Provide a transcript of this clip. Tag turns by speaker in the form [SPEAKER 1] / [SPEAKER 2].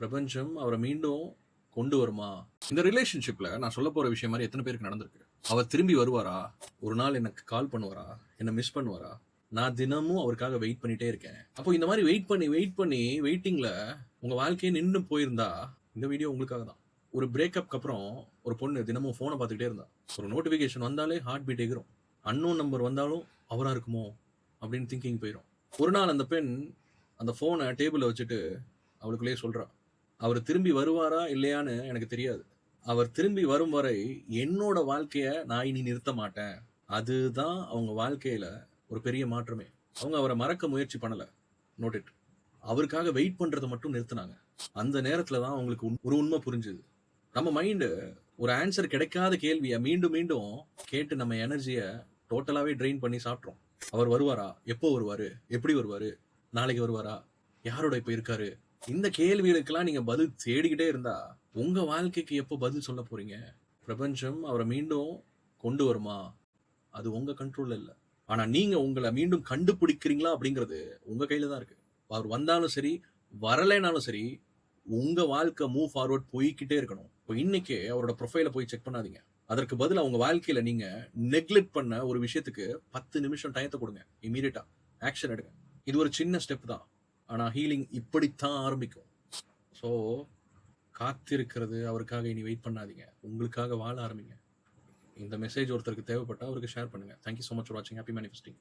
[SPEAKER 1] பிரபஞ்சம் அவரை மீண்டும் கொண்டு வருமா? இந்த ரிலேஷன்ஷிப்ல நான் சொல்லப் போற விஷயம் மாரி எத்தன பேருக்கு நடந்திருக்கு? அவர் திரும்பி வருவாரா? ஒரு நாள் எனக்கு கால் பண்ணுவாரா? என்ன மிஸ் பண்ணுவாரா? நான் தினமும் அவருக்காக வெயிட் பண்ணிட்டே இருக்கேன். அப்போ இந்த மாரி வெயிட் பண்ணி வெயிட்டிங்ல உங்க வாழ்க்கையே நின்னு போயிருந்தா, இந்த வீடியோ உங்களுக்காக தான். ஒரு பிரேக்கப்க்கு அப்புறம் ஒரு பொண்ணு தினமும் ஃபோன பார்த்துக்கிட்டே இருந்தா. ஒரு நோட்டிஃபிகேஷன் வந்தாலே ஹார்ட் பீட் எகிரும். அன்னோன் நம்பர் வந்தாலும் அவரா இருக்குமோ? அப்படின்னு திங்கிங் போயிரும். ஒரு நாள் அந்த பெண் அந்த ஃபோன டேபிள்ல வச்சுட்டு அவளுக்குள்ளேயே சொல்றா. அவர் திரும்பி வருவாரா இல்லையான்னு எனக்கு தெரியாது. அவர் திரும்பி வரும் வரை என்னோட வாழ்க்கைய நான் இனி நிறுத்த மாட்டேன். அதுதான் அவங்க வாழ்க்கையில ஒரு பெரிய மாற்றமே. அவங்க அவர மறக்க முயற்சி பண்ணல. Note it. அவருக்காக வெயிட் பண்றத மட்டும் நிறுத்துனாங்க. அந்த நேரத்துல தான் அவங்களுக்கு ஒரு உண்மை புரிஞ்சுது. நம்ம மைண்ட் ஒரு ஆன்சர் கிடைக்காத கேள்விய மீண்டும் மீண்டும் கேட்டு நம்ம எனர்ஜிய டோட்டலாவே ட்ரெயின் பண்ணி சாப்பிட்றோம். அவர் வருவாரா? எப்போ வருவாரு? எப்படி வருவாரு? நாளைக்கு வருவாரா? யாரோட இப்ப இருக்காரு? இந்த கேள்விகளுக்கெல்லாம் நீங்க பதில் தேடிக்கிட்டே இருந்தா உங்க வாழ்க்கைக்கு எப்போ பதில் சொல்ல போறீங்க? பிரபஞ்சம் அவரை மீண்டும் கொண்டு வருமா? அது உங்க கண்ட்ரோல்ல இல்ல. ஆனா நீங்க உங்கள மீண்டும் கண்டுபிடிக்கிறீங்களா அப்படிங்கிறது உங்க கையில தான் இருக்கு. அவர் வந்தாலும் சரி, வரலைனாலும் சரி, உங்க வாழ்க்கை மூவ் ஃபார்வர்ட் போய்க்கிட்டே இருக்கணும். இப்போ இன்னைக்கே அவரோட ப்ரொஃபைல போய் செக் பண்ணாதீங்க. அதற்கு பதிலா உங்க வாழ்க்கையில நீங்க நெக்லெக்ட் பண்ண ஒரு விஷயத்துக்கு 10 நிமிஷம் டயத்த கொடுங்க. இம்மீடியட்டா ஆக்ஷன் எடுங்க. இது ஒரு சின்ன ஸ்டெப் தான். ஆனா ஹீலிங் இப்படித்தான் ஆரம்பிக்கும். ஸோ காத்திருக்கிறது அவருக்காக இனி வெயிட் பண்ணாதீங்க. உங்களுக்காக வாழ ஆரம்பிங்க. இந்த மெசேஜ் ஒருத்தருக்கு தேவைப்பட்டா அவருக்கு ஷேர் பண்ணுங்க. Thank you so much for வாட்சிங். Happy manifesting.